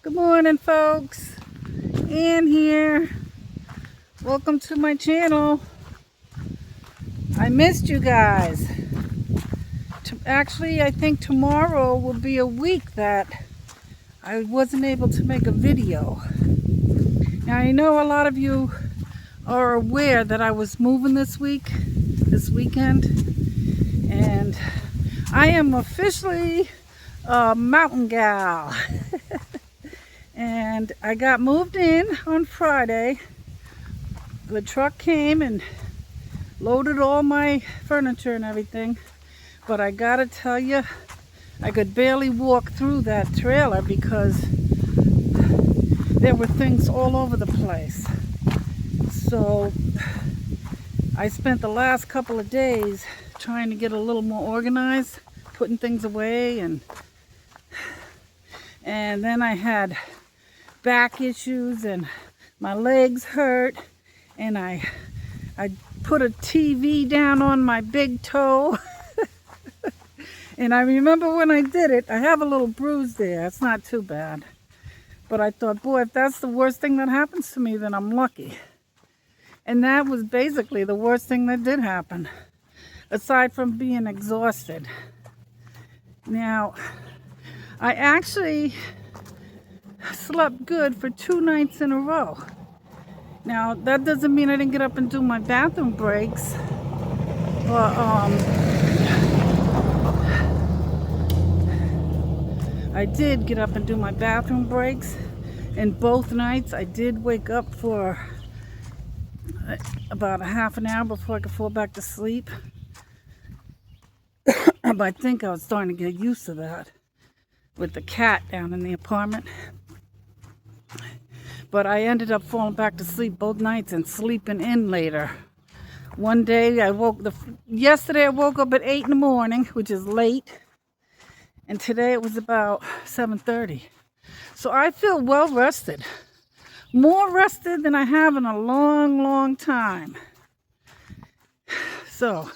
Good morning, folks. Ann here. Welcome to my channel. I missed you guys. Actually, I think tomorrow will be a week that I wasn't able to make a video. Now, I know a lot of you are aware that I was moving this weekend, and I am officially a mountain gal. And I got moved in on Friday. The truck came and loaded all my furniture and everything. But I gotta tell you, I could barely walk through that trailer because there were things all over the place. So I spent the last couple of days trying to get a little more organized, putting things away, and then I had back issues and my legs hurt, and I put a TV down on my big toe. And I remember when I did it, I have a little bruise there. It's not too bad, but I thought, boy, if that's the worst thing that happens to me, then I'm lucky. And that was basically the worst thing that did happen, aside from being exhausted. Now, I actually slept good for 2 nights in a row. Now, that doesn't mean I didn't get up and do my bathroom breaks, but I did get up and do my bathroom breaks, and both nights I did wake up for about a half an hour before I could fall back to sleep. But I think I was starting to get used to that with the cat down in the apartment. But I ended up falling back to sleep both nights and sleeping in later. One day yesterday I woke up at 8 in the morning, which is late. And today it was about 7:30. So I feel well rested. More rested than I have in a long, long time. So,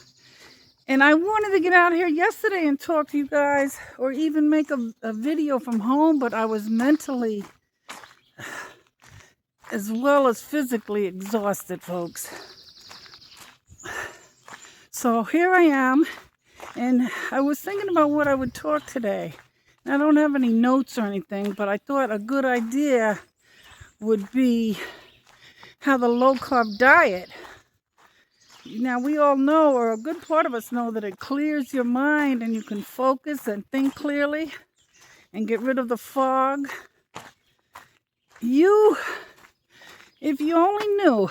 and I wanted to get out here yesterday and talk to you guys, or even make a video from home, but I was mentally as well as physically exhausted, folks. So here I am, and I was thinking about what I would talk today. I don't have any notes or anything, but I thought a good idea would be how the low-carb diet. Now, we all know, or a good part of us know, that it clears your mind and you can focus and think clearly and get rid of the fog. If you only knew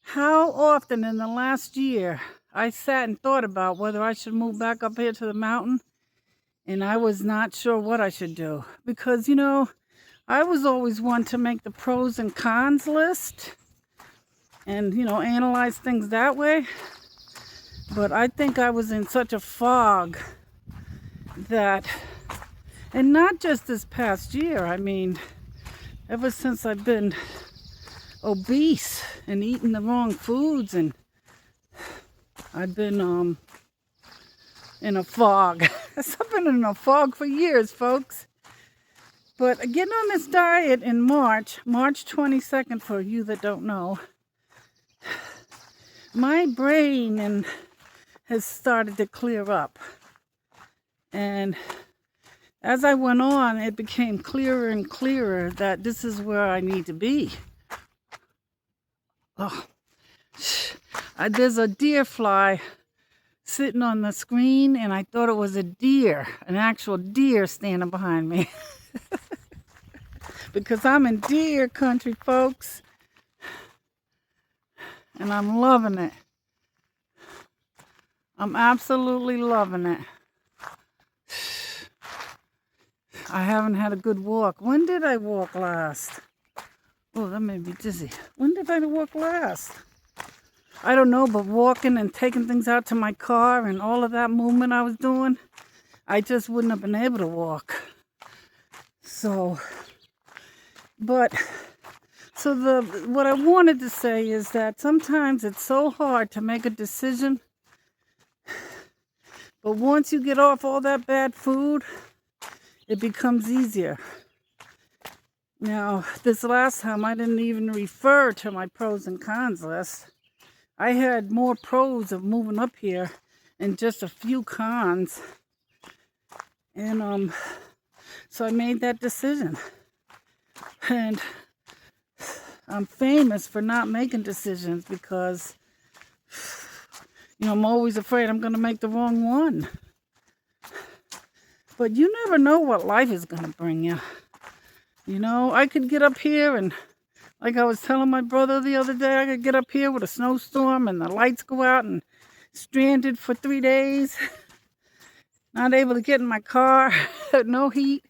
how often in the last year I sat and thought about whether I should move back up here to the mountain, and I was not sure what I should do. Because, I was always one to make the pros and cons list and, analyze things that way. But I think I was in such a fog that, and not just this past year, I mean, ever since I've been obese and eating the wrong foods, and I've been in a fog. I've been in a fog for years, folks. But getting on this diet in March 22nd, for you that don't know, my brain has started to clear up. And as I went on, it became clearer and clearer that this is where I need to be. Oh, there's a deer fly sitting on the screen, and I thought it was a deer, an actual deer standing behind me. Because I'm in deer country, folks, and I'm loving it. I'm absolutely loving it. I haven't had a good walk. When did I walk last? Oh, that made me dizzy. When did I walk last? I don't know, but walking and taking things out to my car and all of that movement I was doing, I just wouldn't have been able to walk. So what I wanted to say is that sometimes it's so hard to make a decision, but once you get off all that bad food, it becomes easier. Now, this last time, I didn't even refer to my pros and cons list. I had more pros of moving up here and just a few cons. And so I made that decision. And I'm famous for not making decisions because, I'm always afraid I'm going to make the wrong one. But you never know what life is going to bring you. I could get up here and, like I was telling my brother the other day, I could get up here with a snowstorm and the lights go out and stranded for 3 days. Not able to get in my car, no heat.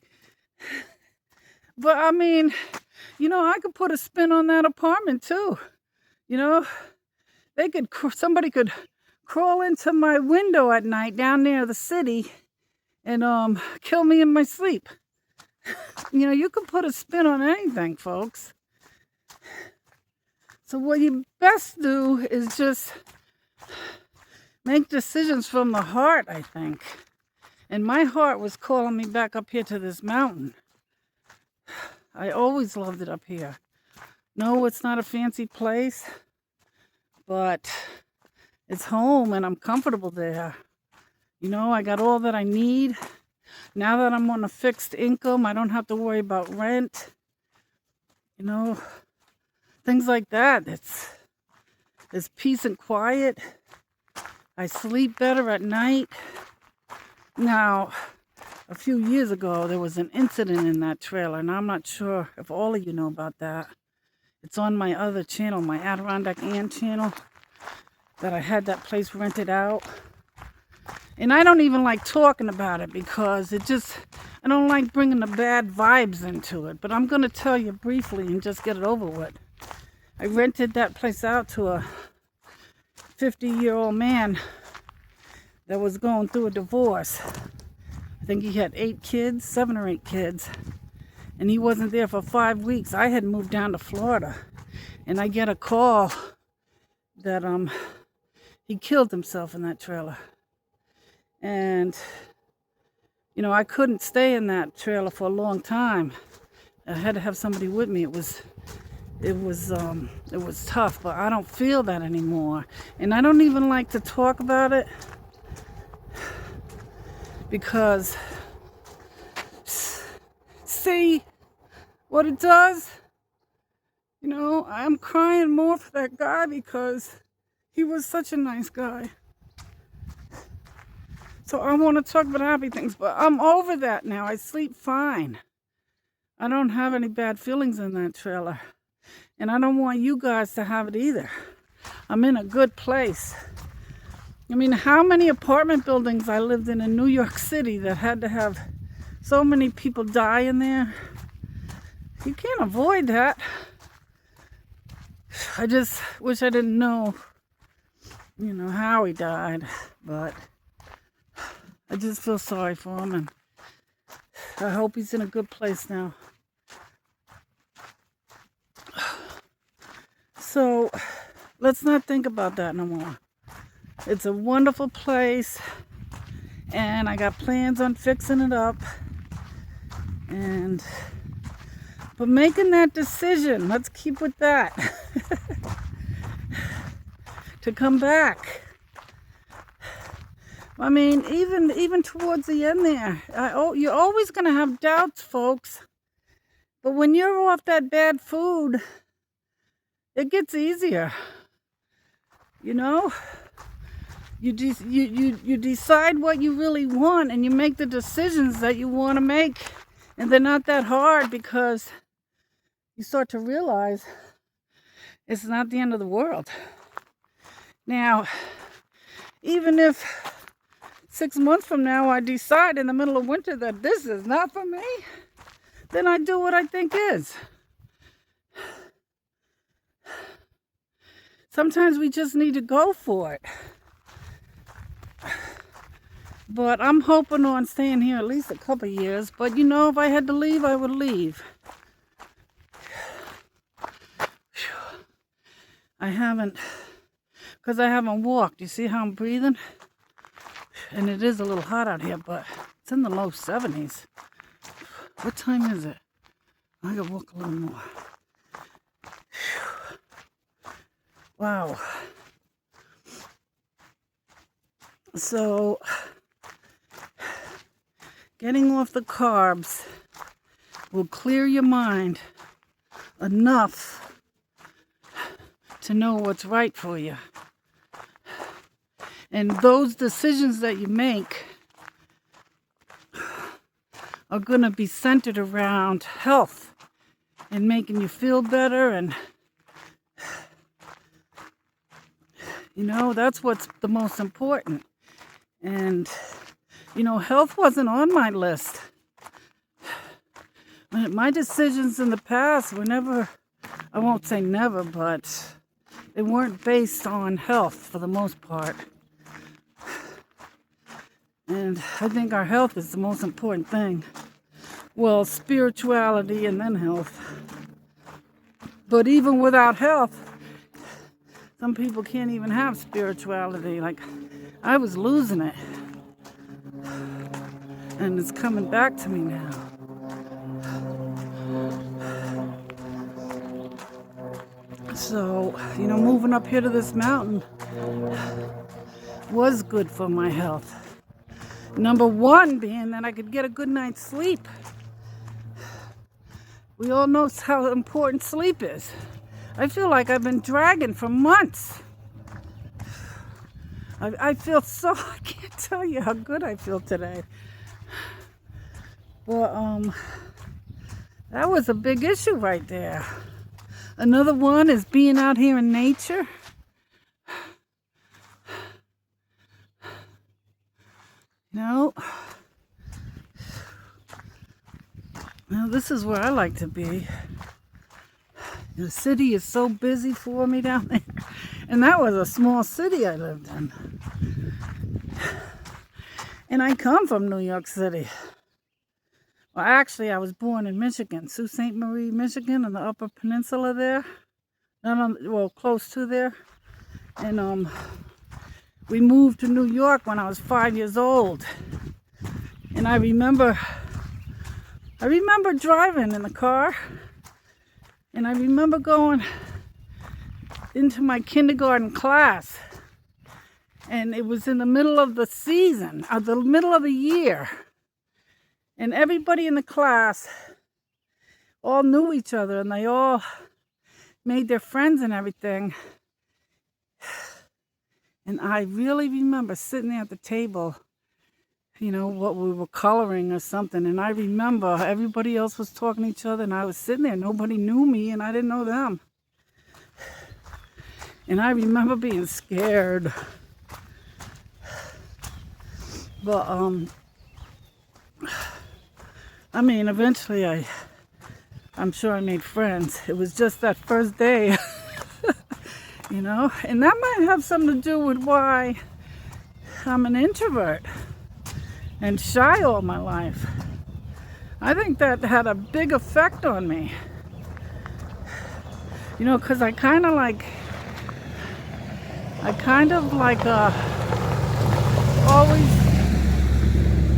But I mean, I could put a spin on that apartment too. Somebody could crawl into my window at night down near the city and kill me in my sleep. You can put a spin on anything, folks. So what you best do is just make decisions from the heart, I think. And my heart was calling me back up here to this mountain. I always loved it up here. No, it's not a fancy place, but it's home and I'm comfortable there. I got all that I need. Now that I'm on a fixed income, I don't have to worry about rent. Things like that. It's peace and quiet. I sleep better at night. Now, a few years ago, there was an incident in that trailer, and I'm not sure if all of you know about that. It's on my other channel, my Adirondack Ann channel, that I had that place rented out. And I don't even like talking about it because I don't like bringing the bad vibes into it. But I'm going to tell you briefly and just get it over with. I rented that place out to a 50-year-old man that was going through a divorce. I think he had 7 or 8 kids. And he wasn't there for 5 weeks. I had moved down to Florida. And I get a call that he killed himself in that trailer. And, I couldn't stay in that trailer for a long time. I had to have somebody with me. It was tough, but I don't feel that anymore. And I don't even like to talk about it because, see what it does? I'm crying more for that guy because he was such a nice guy. So I want to talk about happy things, but I'm over that now. I sleep fine. I don't have any bad feelings in that trailer. And I don't want you guys to have it either. I'm in a good place. I mean, how many apartment buildings I lived in New York City that had to have so many people die in there? You can't avoid that. I just wish I didn't know, how he died, but I just feel sorry for him, and I hope he's in a good place now. So, let's not think about that no more. It's a wonderful place, and I got plans on fixing it up. But making that decision, let's keep with that, to come back. I mean, even towards the end there, you're always going to have doubts, folks. But when you're off that bad food, it gets easier. You decide what you really want, and you make the decisions that you want to make, and they're not that hard because you start to realize it's not the end of the world. Now, even if 6 months from now I decide in the middle of winter that this is not for me, then I do what I think is. Sometimes we just need to go for it. But I'm hoping on staying here at least a couple years. But if I had to leave, I would leave. I haven't walked. You see how I'm breathing? And it is a little hot out here, but it's in the low 70s. What time is it? I gotta walk a little more. Wow. So, getting off the carbs will clear your mind enough to know what's right for you. And those decisions that you make are going to be centered around health and making you feel better. And, that's what's the most important. And, health wasn't on my list. My decisions in the past were never, I won't say never, but they weren't based on health for the most part. And I think our health is the most important thing. Well, spirituality and then health. But even without health, some people can't even have spirituality. Like, I was losing it. And it's coming back to me now. So, moving up here to this mountain was good for my health. Number one being that I could get a good night's sleep. We all know how important sleep is. I feel like I've been dragging for months. I feel so, I can't tell you how good I feel today. Well, that was a big issue right there. Another one is being out here in nature. Now, this is where I like to be. The city is so busy for me down there. And that was a small city I lived in. And I come from New York City. Well, actually, I was born in Michigan, Sault Ste. Marie, Michigan, on the Upper Peninsula there. Close to there. And we moved to New York when I was 5 years old. And I remember driving in the car. And I remember going into my kindergarten class. And it was in the middle of the season, or the middle of the year. And everybody in the class all knew each other, and they all made their friends and everything. And I really remember sitting there at the table, what we were coloring or something. And I remember everybody else was talking to each other, and I was sitting there. Nobody knew me, and I didn't know them. And I remember being scared. But, eventually I'm sure I made friends. It was just that first day, and that might have something to do with why I'm an introvert and shy all my life. I think that had a big effect on me, because I kind of always,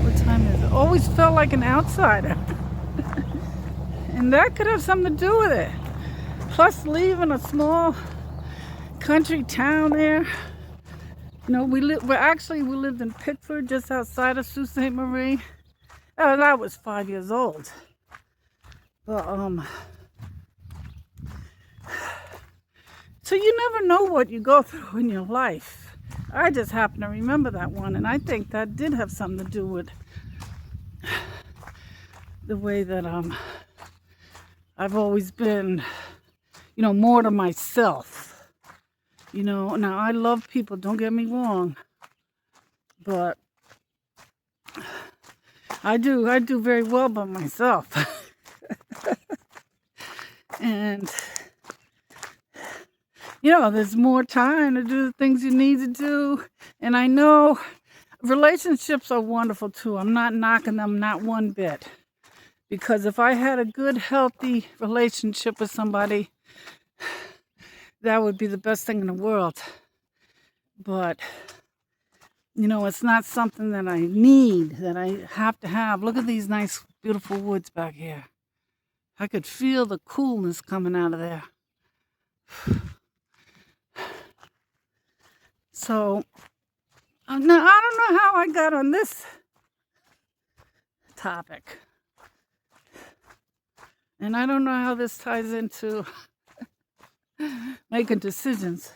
what time is it? Always felt like an outsider. And that could have something to do with it. Plus leaving a small country town there. We lived in Pittsburgh, just outside of Sault Ste. Marie. And I was 5 years old. But, so you never know what you go through in your life. I just happen to remember that one, and I think that did have something to do with the way that I've always been, more to myself. Now I love people, don't get me wrong, but I do very well by myself. And there's more time to do the things you need to do. And I know relationships are wonderful too. I'm not knocking them, not one bit. Because if I had a good, healthy relationship with somebody, that would be the best thing in the world. But, it's not something that I need, that I have to have. Look at these nice, beautiful woods back here. I could feel the coolness coming out of there. So, now I don't know how I got on this topic. And I don't know how this ties into making decisions.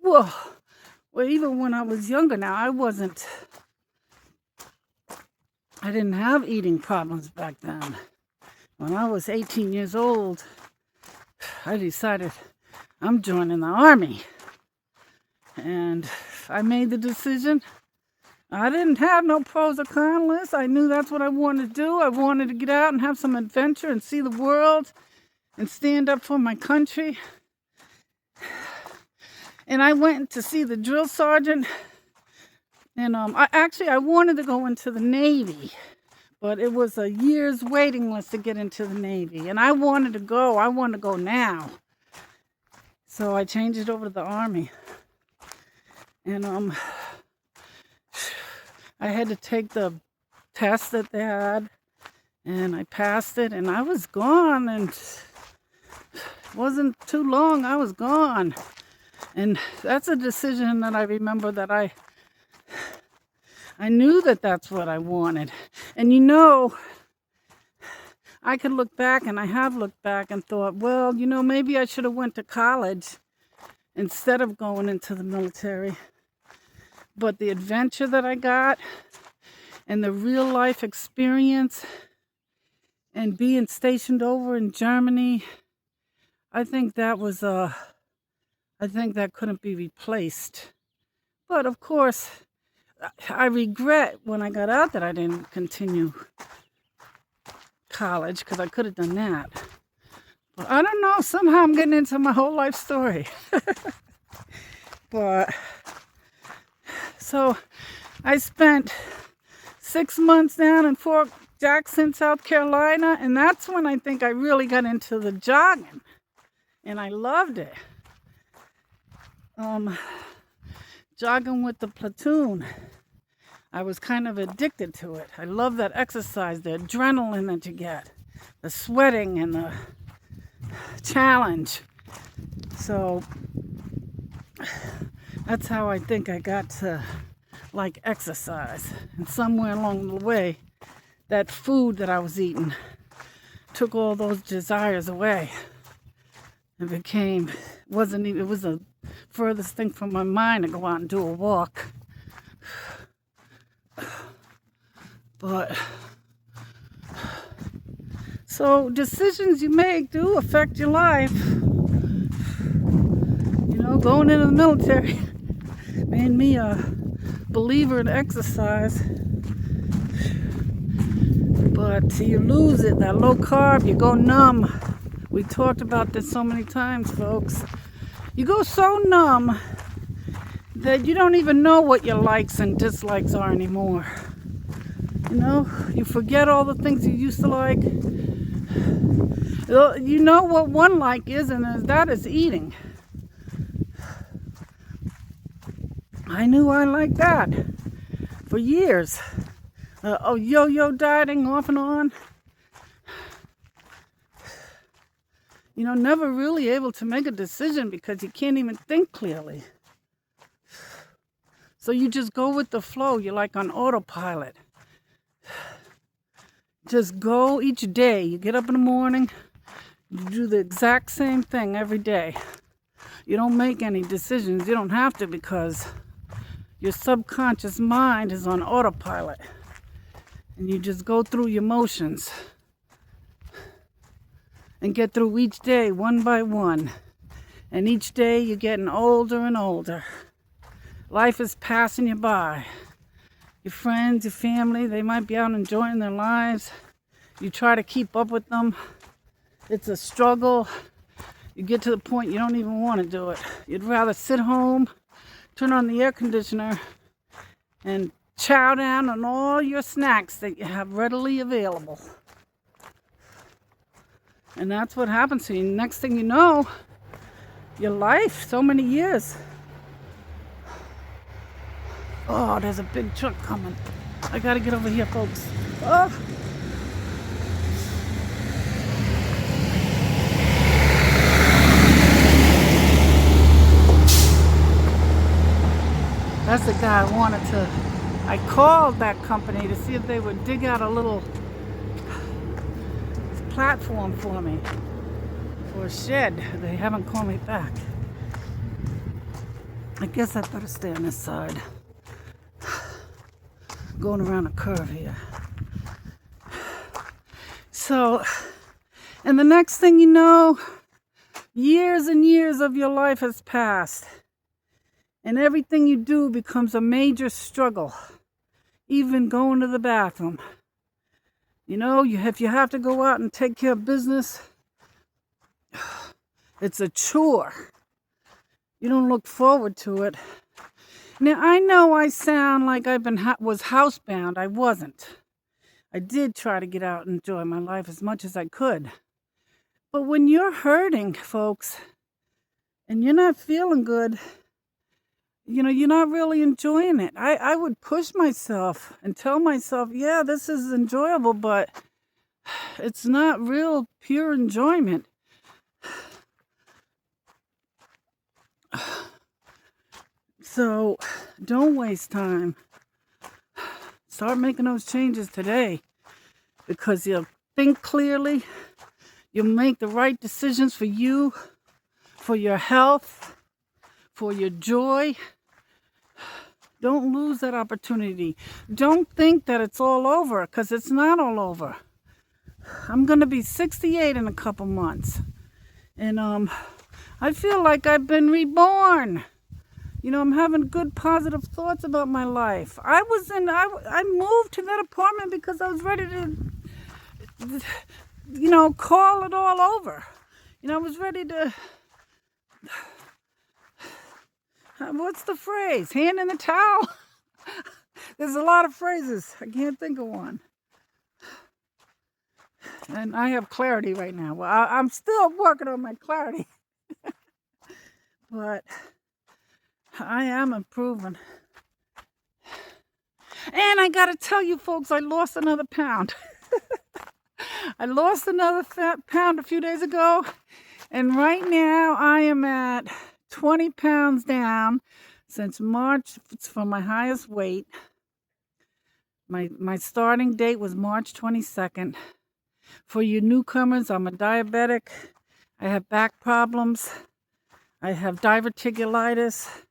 Well, even when I was younger now, I didn't have eating problems back then. When I was 18 years old, I decided I'm joining the Army. And I made the decision. I didn't have no pros or cons list. I knew that's what I wanted to do. I wanted to get out and have some adventure and see the world and stand up for my country. And I went to see the drill sergeant. And I wanted to go into the Navy. But it was a year's waiting list to get into the Navy. And I wanted to go. I wanted to go now. So I changed it over to the Army. And I had to take the test that they had. And I passed it. And I was gone. And it wasn't too long. I was gone. And that's a decision that I remember that I knew that that's what I wanted. And I could look back, and I have looked back and thought, well, maybe I should have went to college instead of going into the military. But the adventure that I got and the real life experience and being stationed over in Germany, I think that couldn't be replaced. But of course, I regret when I got out that I didn't continue college, because I could have done that. But I don't know, somehow I'm getting into my whole life story. But so I spent 6 months down in Fort Jackson, South Carolina, and that's when I think I really got into the jogging, and I loved it. Jogging with the platoon. I was kind of addicted to it. I love that exercise, the adrenaline that you get, the sweating and the challenge. So that's how I think I got to like exercise. And somewhere along the way, that food that I was eating took all those desires away. It was the furthest thing from my mind to go out and do a walk. But so decisions you make do affect your life. Going into the military made me a believer in exercise. But you lose it, that low carb, you go numb. We talked about this so many times, folks. You go so numb that you don't even know what your likes and dislikes are anymore. You forget all the things you used to like. You know what one like is, and that is eating. I knew I liked that for years. Yo-yo dieting off and on. Never really able to make a decision because you can't even think clearly. So you just go with the flow. You're like on autopilot. Just go each day. You get up in the morning, you do the exact same thing every day. You don't make any decisions. You don't have to, because your subconscious mind is on autopilot. And you just go through your motions and get through each day one by one. And each day you're getting older and older. Life is passing you by. Your friends, your family, they might be out enjoying their lives. You try to keep up with them. It's a struggle. You get to the point you don't even want to do it. You'd rather sit home, turn on the air conditioner, and chow down on all your snacks that you have readily available. And that's what happens to you. Next thing you know, your life, so many years. Oh, there's a big truck coming. I gotta get over here, folks. Oh. That's the guy I called that company to see if they would dig out a little platform for me, or a shed. They haven't called me back. I guess I better stay on this side. Going around a curve here. So, and the next thing you know, years and years of your life has passed. And everything you do becomes a major struggle. Even going to the bathroom. You know, if you have to go out and take care of business, it's a chore. You don't look forward to it. Now, I know I sound like was housebound. I wasn't. I did try to get out and enjoy my life as much as I could. But when you're hurting, folks, and you're not feeling good, you know, you're not really enjoying it. I would push myself and tell myself, yeah, this is enjoyable, but it's not real pure enjoyment. So don't waste time. Start making those changes today, because you'll think clearly, you'll make the right decisions for you, for your health, for your joy. Don't lose that opportunity. Don't think that it's all over, because it's not all over. I'm going to be 68 in a couple months. And I feel like I've been reborn. You know, I'm having good positive thoughts about my life. I moved to that apartment because I was ready to, you know, call it all over. You know, I was ready to, what's the phrase? Hand in the towel? There's a lot of phrases. I can't think of one. And I have clarity right now. Well, I'm still working on my clarity. But I am improving. And I got to tell you, folks, I lost another pound. I lost another pound a few days ago. And right now I am at 20 pounds down since March. It's from my highest weight. My starting date was March 22nd. For you newcomers, I'm a diabetic. I have back problems. I have diverticulitis.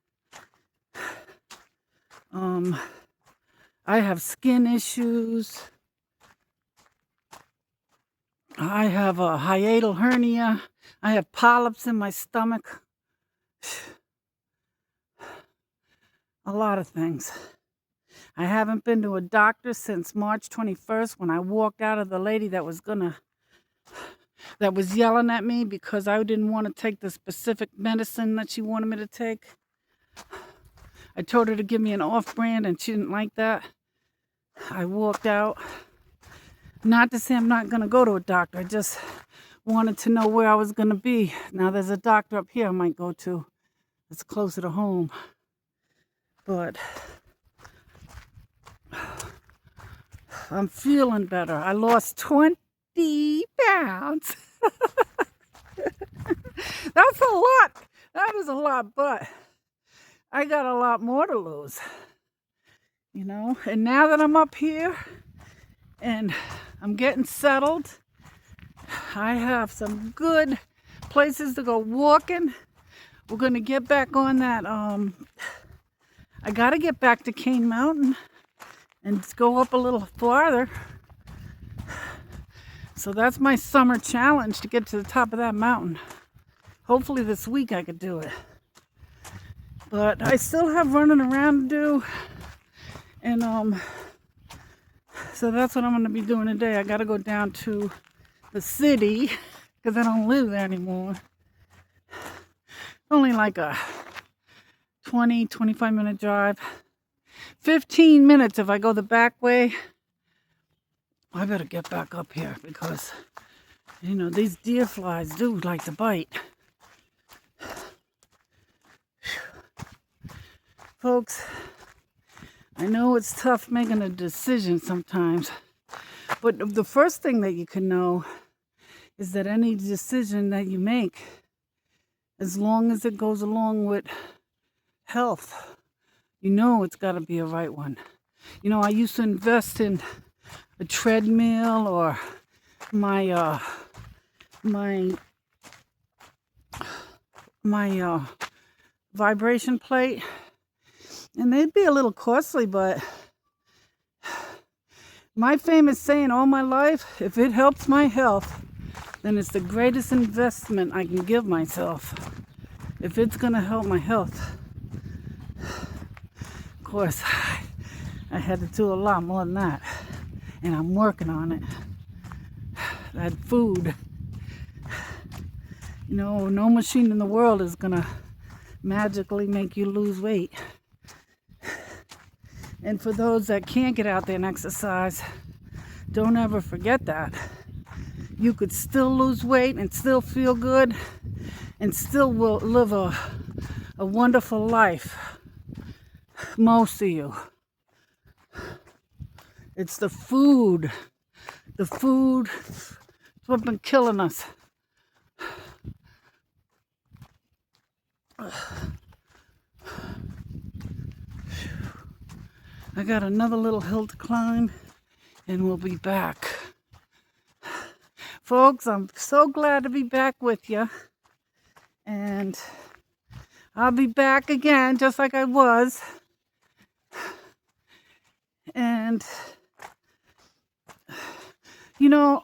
I have skin issues. I have a hiatal hernia. I have polyps in my stomach. A lot of things. I haven't been to a doctor since March 21st, when I walked out of the lady that was yelling at me because I didn't want to take the specific medicine that she wanted me to take. I told her to give me an off-brand and she didn't like that. I walked out. Not to say I'm not going to go to a doctor. I just wanted to know where I was going to be. Now there's a doctor up here I might go to. It's closer to home. But I'm feeling better. I lost 20 pounds. That's a lot. That is a lot, but I got a lot more to lose. You know, and now that I'm up here and I'm getting settled, I have some good places to go walking. We're going to get back on that. I got to get back to Cane Mountain and go up a little farther. So that's my summer challenge, to get to the top of that mountain. Hopefully this week I could do it. But I still have running around to do. And so that's what I'm going to be doing today. I got to go down to the city because I don't live there anymore. Only like a 25 minute drive. 15 minutes if I go the back way. I better get back up here because, you know, these deer flies do like to bite. Folks, I know it's tough making a decision sometimes, but the first thing that you can know is that any decision that you make, as long as it goes along with health, you know it's got to be a right one. You know, I used to invest in a treadmill or my vibration plate, and they'd be a little costly, but my famous saying all my life, if it helps my health, then it's the greatest investment I can give myself. If it's going to help my health. Of course, I had to do a lot more than that, and I'm working on it. That food, you know, no machine in the world is going to magically make you lose weight. And for those that can't get out there and exercise, don't ever forget that. You could still lose weight and still feel good and still will live a wonderful life. Most of you. It's the food. The food is what's been killing us. I got another little hill to climb, and we'll be back. Folks, I'm so glad to be back with you. And I'll be back again, just like I was. And, you know,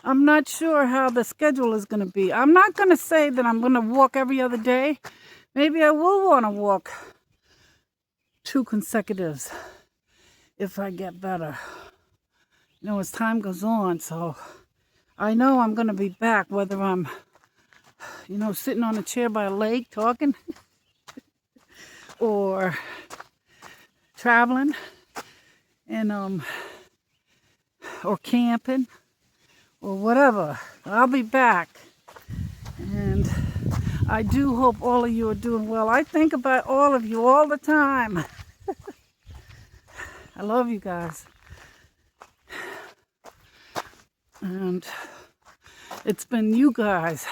I'm not sure how the schedule is going to be. I'm not going to say that I'm going to walk every other day. Maybe I will want to walk 2 consecutives if I get better. You know, as time goes on, so I know I'm going to be back, whether I'm, you know, sitting on a chair by a lake talking or traveling and or camping or whatever. I'll be back. And I do hope all of you are doing well. I think about all of you all the time. I love you guys. And it's been you guys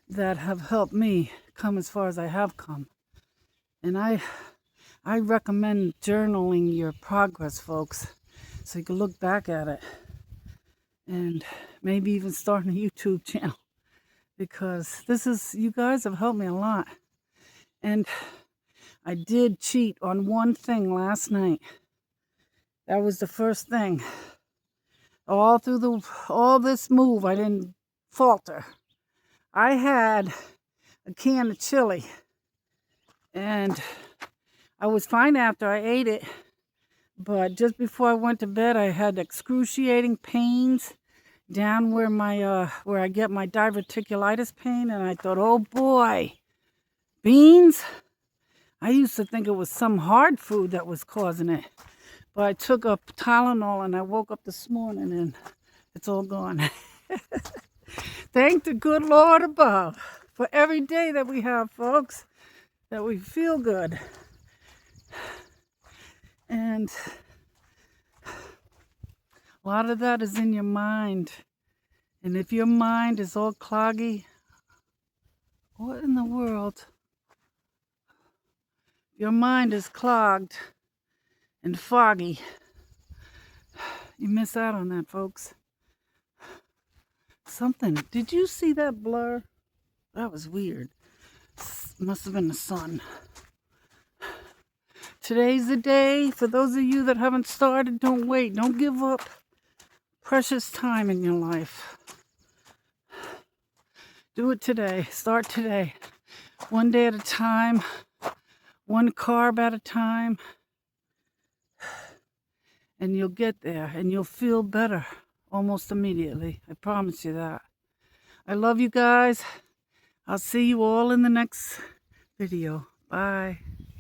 that have helped me come as far as I have come. And I recommend journaling your progress, folks, so you can look back at it and maybe even starting a YouTube channel, because you guys have helped me a lot. And I did cheat on one thing last night. That was the first thing. All through all this move, I didn't falter. I had a can of chili, and I was fine after I ate it, but just before I went to bed, I had excruciating pains down where where I get my diverticulitis pain, and I thought, oh boy, beans? I used to think it was some hard food that was causing it, but I took a Tylenol and I woke up this morning and it's all gone. Thank the good Lord above for every day that we have, folks, that we feel good. And a lot of that is in your mind. And if your mind is all cloggy, what in the world? Your mind is clogged and foggy. You miss out on that, folks. Something. Did you see that blur? That was weird. Must have been the sun. Today's the day. For those of you that haven't started, don't wait. Don't give up precious time in your life. Do it today. Start today. One day at a time. One carb at a time. And you'll get there. And you'll feel better almost immediately. I promise you that. I love you guys. I'll see you all in the next video. Bye.